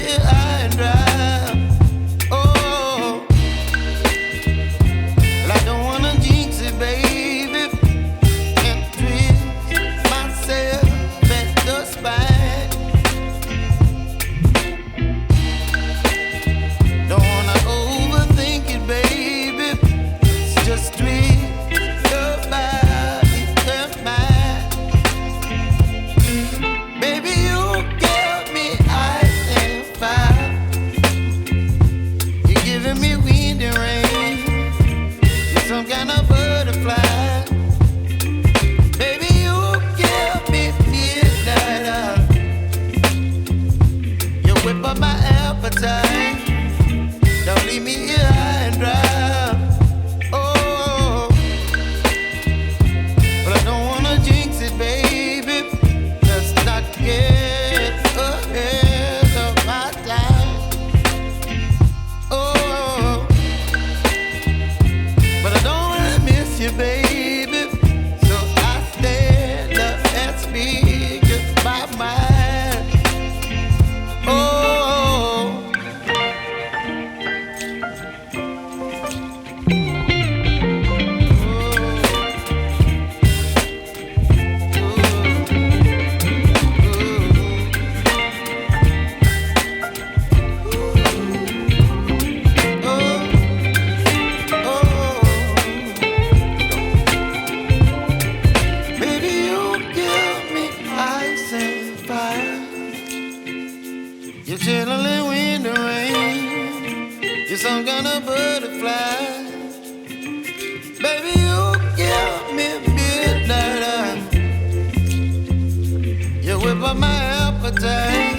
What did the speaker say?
here high and dry. Oh, well, I don't wanna jinx it, baby, and twist myself at the spine. Don't wanna overthink it, baby. It's just twist your body and mine. Baby, you give me ice and fire. You're giving me wind and rain. You're some kind of butterfly. Baby, you give me midnight. You whip up my appetite. Don't leave me here high and dry. Oh, but I don't wanna jinx it, baby. Let's not get ahead of my time. Oh, but I don't wanna miss you, baby. So I stand up and speak my mind. Oh. Baby, you give me ice and fire. You're chilling wind and rain. You're some kind of butterfly. Baby, you give me midnight. You whip up my appetite.